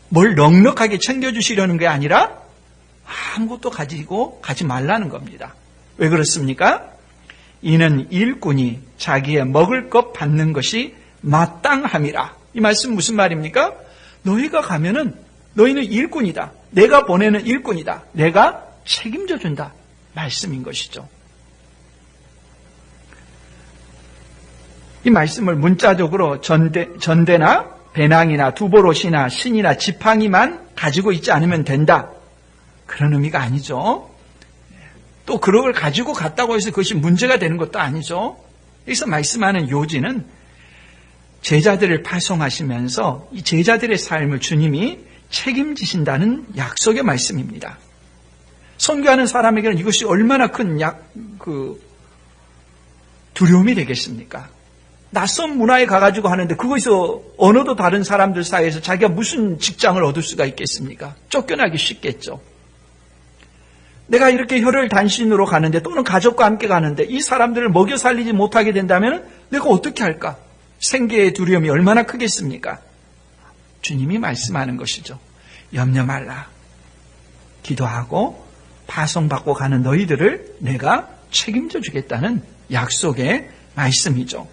뭘 넉넉하게 챙겨주시려는 게 아니라 아무것도 가지고 가지 말라는 겁니다. 왜 그렇습니까? 이는 일꾼이 자기의 먹을 것 받는 것이 마땅함이라. 이 말씀 무슨 말입니까? 너희가 가면은 너희는 일꾼이다. 내가 보내는 일꾼이다. 내가 책임져 준다. 말씀인 것이죠. 이 말씀을 문자적으로 전대나 배낭이나 두보롯이나 신이나 지팡이만 가지고 있지 않으면 된다, 그런 의미가 아니죠. 또 그런 걸 가지고 갔다고 해서 그것이 문제가 되는 것도 아니죠. 여기서 말씀하는 요지는 제자들을 파송하시면서 이 제자들의 삶을 주님이 책임지신다는 약속의 말씀입니다. 선교하는 사람에게는 이것이 얼마나 큰 두려움이 되겠습니까? 낯선 문화에 가가지고 하는데 그거에서 언어도 다른 사람들 사이에서 자기가 무슨 직장을 얻을 수가 있겠습니까? 쫓겨나기 쉽겠죠. 내가 이렇게 혈혈 단신으로 가는데, 또는 가족과 함께 가는데 이 사람들을 먹여 살리지 못하게 된다면 내가 어떻게 할까? 생계의 두려움이 얼마나 크겠습니까? 주님이 말씀하는 것이죠. 염려 말라. 기도하고 파송받고 가는 너희들을 내가 책임져 주겠다는 약속의 말씀이죠.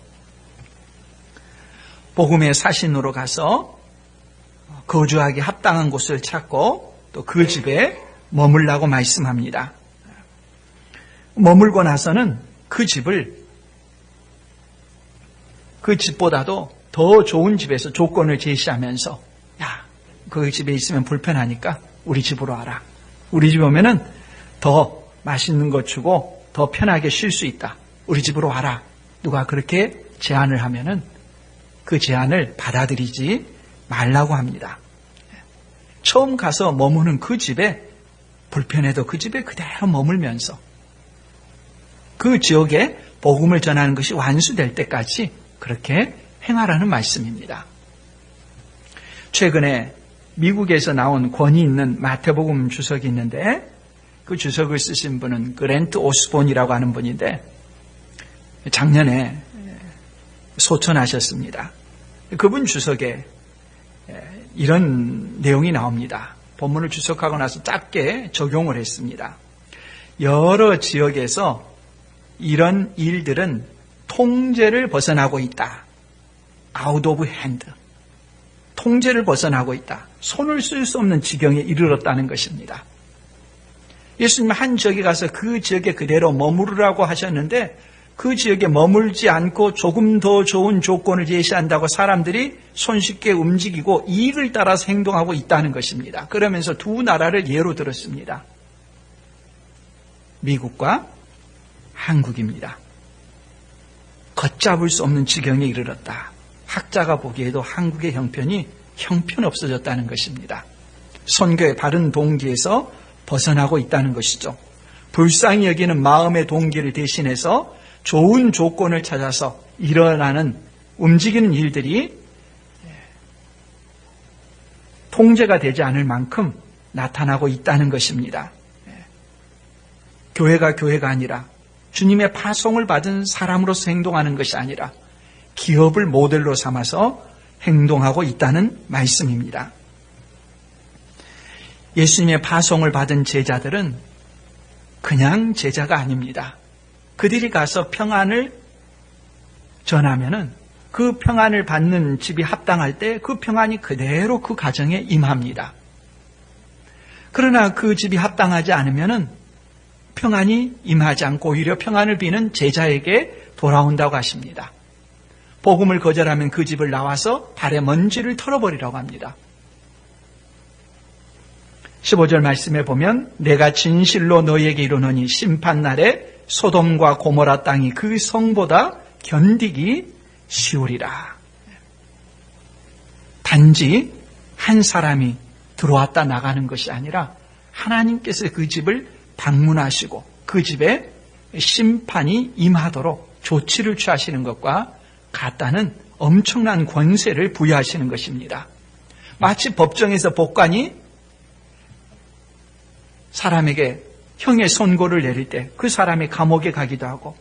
복음의 사신으로 가서 거주하기 합당한 곳을 찾고 또 그 집에 머물라고 말씀합니다. 머물고 나서는 그 집보다도 더 좋은 집에서 조건을 제시하면서, 그 집에 있으면 불편하니까 우리 집으로 와라. 우리 집 오면은 더 맛있는 거 주고 더 편하게 쉴 수 있다. 우리 집으로 와라. 누가 그렇게 제안을 하면은 그 제안을 받아들이지 말라고 합니다. 처음 가서 머무는 그 집에 불편해도 그 집에 그대로 머물면서 그 지역에 복음을 전하는 것이 완수될 때까지 그렇게 행하라는 말씀입니다. 최근에 미국에서 나온 권위 있는 마태복음 주석이 있는데, 그 주석을 쓰신 분은 그랜트 오스본이라고 하는 분인데 작년에 소천하셨습니다. 그분 주석에 이런 내용이 나옵니다. 본문을 주석하고 나서 짧게 적용을 했습니다. 여러 지역에서 이런 일들은 통제를 벗어나고 있다. out of hand. 통제를 벗어나고 있다. 손을 쓸 수 없는 지경에 이르렀다는 것입니다. 예수님은 한 지역에 가서 그 지역에 그대로 머무르라고 하셨는데 그 지역에 머물지 않고 조금 더 좋은 조건을 제시한다고 사람들이 손쉽게 움직이고 이익을 따라서 행동하고 있다는 것입니다. 그러면서 두 나라를 예로 들었습니다. 미국과 한국입니다. 걷잡을 수 없는 지경에 이르렀다. 학자가 보기에도 한국의 형편없어졌다는 것입니다. 선교의 바른 동기에서 벗어나고 있다는 것이죠. 불쌍히 여기는 마음의 동기를 대신해서 좋은 조건을 찾아서 일어나는 움직이는 일들이 통제가 되지 않을 만큼 나타나고 있다는 것입니다. 교회가 아니라 주님의 파송을 받은 사람으로서 행동하는 것이 아니라 기업을 모델로 삼아서 행동하고 있다는 말씀입니다. 예수님의 파송을 받은 제자들은 그냥 제자가 아닙니다. 그들이 가서 평안을 전하면은 그 평안을 받는 집이 합당할 때 그 평안이 그대로 그 가정에 임합니다. 그러나 그 집이 합당하지 않으면은 평안이 임하지 않고 오히려 평안을 비는 제자에게 돌아온다고 하십니다. 복음을 거절하면 그 집을 나와서 발에 먼지를 털어버리라고 합니다. 15절 말씀에 보면 내가 진실로 너희에게 이르노니 심판날에 소돔과 고모라 땅이 그 성보다 견디기 쉬우리라. 단지 한 사람이 들어왔다 나가는 것이 아니라 하나님께서 그 집을 방문하시고 그 집에 심판이 임하도록 조치를 취하시는 것과 같다는 엄청난 권세를 부여하시는 것입니다. 마치 법정에서 법관이 사람에게 형의 선고를 내릴 때 그 사람이 감옥에 가기도 하고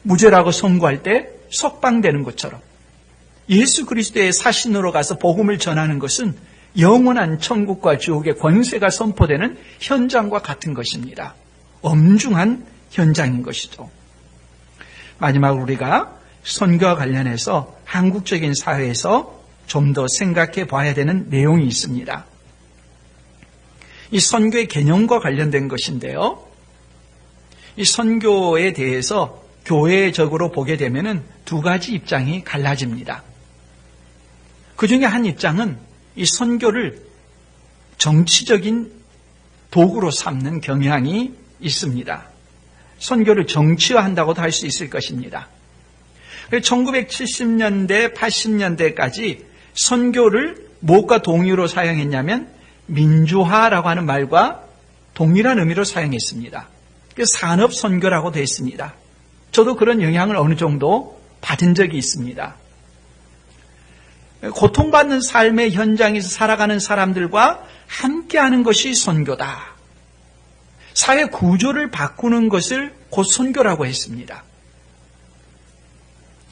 무죄라고 선고할 때 석방되는 것처럼 예수 그리스도의 사신으로 가서 복음을 전하는 것은 영원한 천국과 지옥의 권세가 선포되는 현장과 같은 것입니다. 엄중한 현장인 것이죠. 마지막으로 우리가 선교와 관련해서 한국적인 사회에서 좀 더 생각해 봐야 되는 내용이 있습니다. 이 선교의 개념과 관련된 것인데요. 이 선교에 대해서 교회적으로 보게 되면 두 가지 입장이 갈라집니다. 그 중에 한 입장은 이 선교를 정치적인 도구로 삼는 경향이 있습니다. 선교를 정치화한다고도 할 수 있을 것입니다. 1970년대, 80년대까지 선교를 무엇과 동의로 사용했냐면 민주화라고 하는 말과 동일한 의미로 사용했습니다. 산업 선교라고 되어 있습니다. 저도 그런 영향을 어느 정도 받은 적이 있습니다. 고통받는 삶의 현장에서 살아가는 사람들과 함께하는 것이 선교다. 사회 구조를 바꾸는 것을 곧 선교라고 했습니다.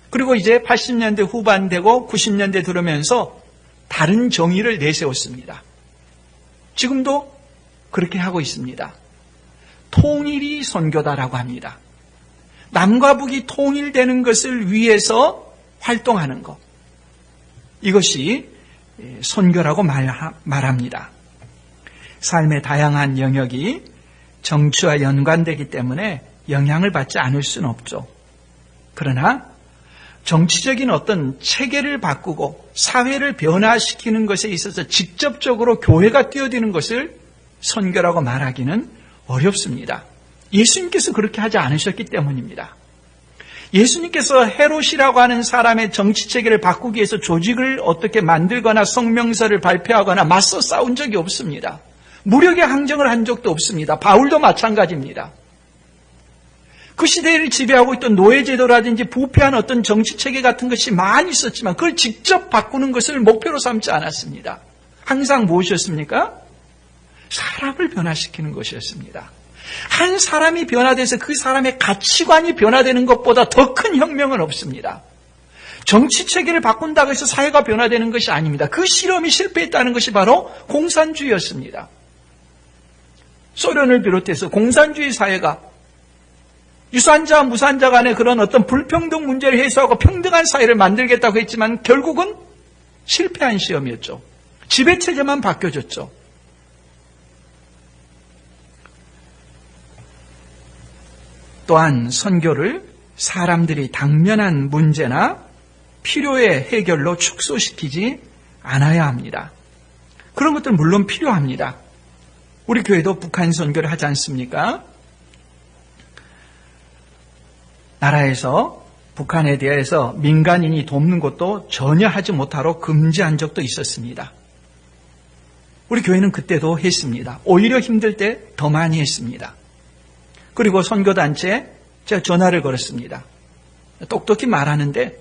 그리고 이제 80년대 후반 되고 90년대 들어오면서 다른 정의를 내세웠습니다. 지금도 그렇게 하고 있습니다. 통일이 선교다라고 합니다. 남과 북이 통일되는 것을 위해서 활동하는 것. 이것이 선교라고 말합니다. 삶의 다양한 영역이 정치와 연관되기 때문에 영향을 받지 않을 수는 없죠. 그러나 정치적인 어떤 체계를 바꾸고 사회를 변화시키는 것에 있어서 직접적으로 교회가 뛰어드는 것을 선교라고 말하기는 어렵습니다. 예수님께서 그렇게 하지 않으셨기 때문입니다. 예수님께서 헤롯이라고 하는 사람의 정치체계를 바꾸기 위해서 조직을 어떻게 만들거나 성명서를 발표하거나 맞서 싸운 적이 없습니다. 무력의 항쟁을 한 적도 없습니다. 바울도 마찬가지입니다. 그 시대를 지배하고 있던 노예제도라든지 부패한 어떤 정치체계 같은 것이 많이 있었지만 그걸 직접 바꾸는 것을 목표로 삼지 않았습니다. 항상 무엇이었습니까? 사람을 변화시키는 것이었습니다. 한 사람이 변화돼서 그 사람의 가치관이 변화되는 것보다 더 큰 혁명은 없습니다. 정치체계를 바꾼다고 해서 사회가 변화되는 것이 아닙니다. 그 실험이 실패했다는 것이 바로 공산주의였습니다. 소련을 비롯해서 공산주의 사회가 유산자와 무산자 간의 그런 어떤 불평등 문제를 해소하고 평등한 사회를 만들겠다고 했지만 결국은 실패한 시험이었죠. 지배체제만 바뀌어졌죠. 또한 선교를 사람들이 당면한 문제나 필요의 해결로 축소시키지 않아야 합니다. 그런 것들 물론 필요합니다. 우리 교회도 북한 선교를 하지 않습니까? 나라에서 북한에 대해서 민간인이 돕는 것도 전혀 하지 못하도록 금지한 적도 있었습니다. 우리 교회는 그때도 했습니다. 오히려 힘들 때 더 많이 했습니다. 그리고 선교단체에 제가 전화를 걸었습니다. 똑똑히 말하는데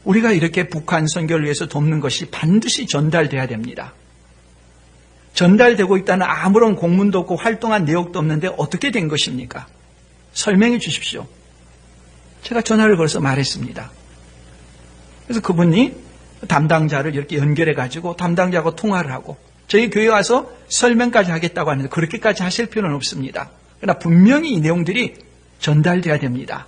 우리가 이렇게 북한 선교를 위해서 돕는 것이 반드시 전달돼야 됩니다. 전달되고 있다는 아무런 공문도 없고 활동한 내역도 없는데 어떻게 된 것입니까? 설명해 주십시오. 제가 전화를 걸어서 말했습니다. 그래서 그분이 담당자를 이렇게 연결해 가지고 담당자하고 통화를 하고 저희 교회에 와서 설명까지 하겠다고 하는데 그렇게까지 하실 필요는 없습니다. 그러나 분명히 이 내용들이 전달돼야 됩니다.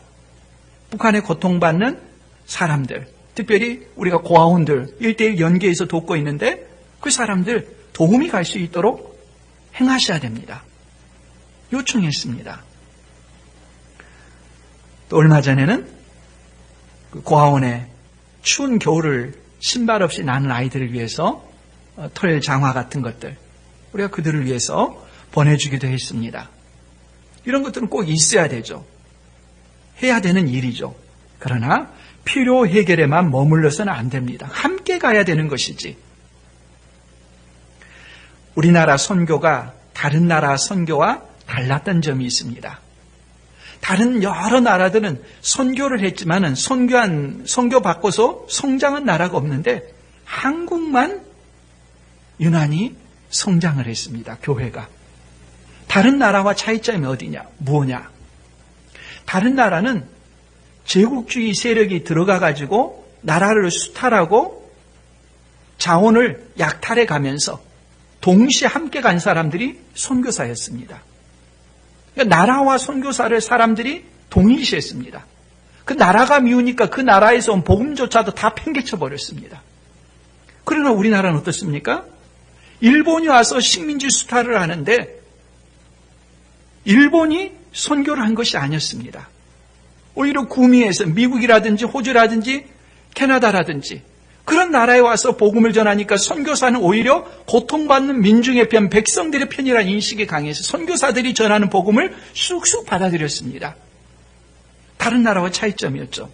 북한에 고통받는 사람들, 특별히 우리가 고아원들 1:1 연계해서 돕고 있는데 그 사람들 도움이 갈 수 있도록 행하셔야 됩니다. 요청했습니다. 또 얼마 전에는 그 고아원에 추운 겨울을 신발 없이 나는 아이들을 위해서 털 장화 같은 것들 우리가 그들을 위해서 보내주기도 했습니다. 이런 것들은 꼭 있어야 되죠. 해야 되는 일이죠. 그러나 필요 해결에만 머물러서는 안 됩니다. 함께 가야 되는 것이지. 우리나라 선교가 다른 나라 선교와 달랐던 점이 있습니다. 다른 여러 나라들은 선교를 했지만은 선교 받고서 성장한 나라가 없는데 한국만 유난히 성장을 했습니다. 교회가. 다른 나라와 차이점이 어디냐? 무엇냐? 다른 나라는 제국주의 세력이 들어가 가지고 나라를 수탈하고 자원을 약탈해 가면서 동시에 함께 간 사람들이 선교사였습니다. 그러니까 나라와 선교사를 사람들이 동일시했습니다. 그 나라가 미우니까 그 나라에서 온 복음조차도 다 팽개쳐 버렸습니다. 그러나 우리나라는 어떻습니까? 일본이 와서 식민지 수탈을 하는데 일본이 선교를 한 것이 아니었습니다. 오히려 구미에서 미국이라든지 호주라든지 캐나다라든지 그런 나라에 와서 복음을 전하니까 선교사는 오히려 고통받는 민중의 편, 백성들의 편이라는 인식이 강해서 선교사들이 전하는 복음을 쑥쑥 받아들였습니다. 다른 나라와 차이점이었죠.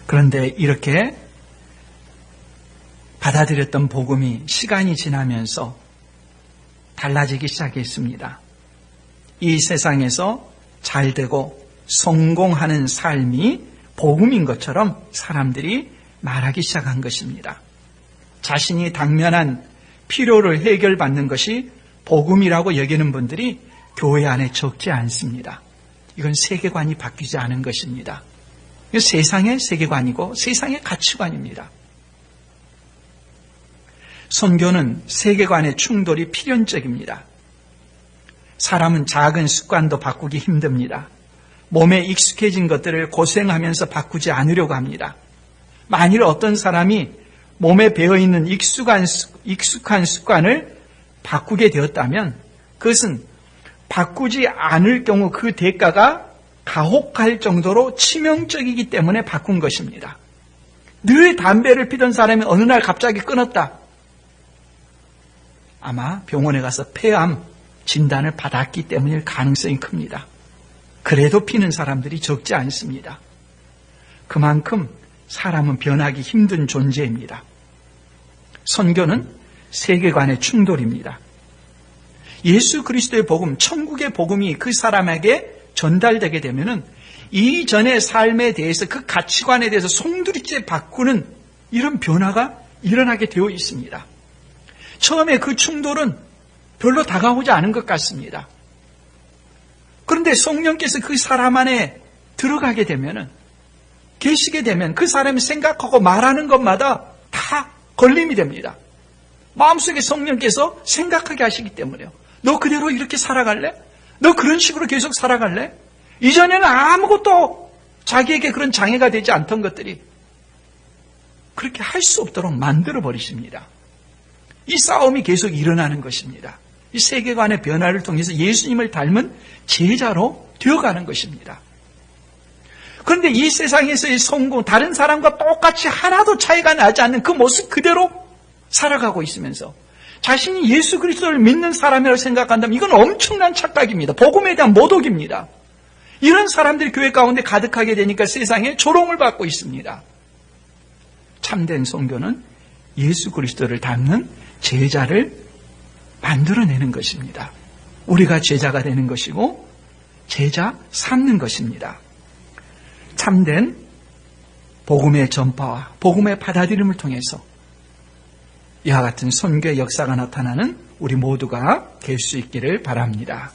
그런데 이렇게 받아들였던 복음이 시간이 지나면서 달라지기 시작했습니다. 이 세상에서 잘되고 성공하는 삶이 복음인 것처럼 사람들이 말하기 시작한 것입니다. 자신이 당면한 필요를 해결받는 것이 복음이라고 여기는 분들이 교회 안에 적지 않습니다. 이건 세계관이 바뀌지 않은 것입니다. 이건 세상의 세계관이고 세상의 가치관입니다. 선교는 세계관의 충돌이 필연적입니다. 사람은 작은 습관도 바꾸기 힘듭니다. 몸에 익숙해진 것들을 고생하면서 바꾸지 않으려고 합니다. 만일 어떤 사람이 몸에 배어있는 익숙한 습관을 바꾸게 되었다면 그것은 바꾸지 않을 경우 그 대가가 가혹할 정도로 치명적이기 때문에 바꾼 것입니다. 늘 담배를 피던 사람이 어느 날 갑자기 끊었다. 아마 병원에 가서 폐암 진단을 받았기 때문일 가능성이 큽니다. 그래도 피는 사람들이 적지 않습니다. 그만큼 사람은 변하기 힘든 존재입니다. 선교는 세계관의 충돌입니다. 예수 그리스도의 복음, 천국의 복음이 그 사람에게 전달되게 되면은 이전의 삶에 대해서 그 가치관에 대해서 송두리째 바꾸는 이런 변화가 일어나게 되어 있습니다. 처음에 그 충돌은 별로 다가오지 않은 것 같습니다. 그런데 성령께서 그 사람 안에 들어가게 되면은, 계시게 되면 그 사람이 생각하고 말하는 것마다 다 걸림이 됩니다. 마음속에 성령께서 생각하게 하시기 때문에요. 너 그대로 이렇게 살아갈래? 너 그런 식으로 계속 살아갈래? 이전에는 아무것도 자기에게 그런 장애가 되지 않던 것들이 그렇게 할 수 없도록 만들어 버리십니다. 이 싸움이 계속 일어나는 것입니다. 이 세계관의 변화를 통해서 예수님을 닮은 제자로 되어가는 것입니다. 그런데 이 세상에서의 성공, 다른 사람과 똑같이 하나도 차이가 나지 않는 그 모습 그대로 살아가고 있으면서 자신이 예수 그리스도를 믿는 사람이라고 생각한다면 이건 엄청난 착각입니다. 복음에 대한 모독입니다. 이런 사람들이 교회 가운데 가득하게 되니까 세상에 조롱을 받고 있습니다. 참된 선교는 예수 그리스도를 닮는 제자를 만들어내는 것입니다. 우리가 제자가 되는 것이고 제자 삼는 것입니다. 참된 복음의 전파와 복음의 받아들임을 통해서 이와 같은 선교의 역사가 나타나는 우리 모두가 될 수 있기를 바랍니다.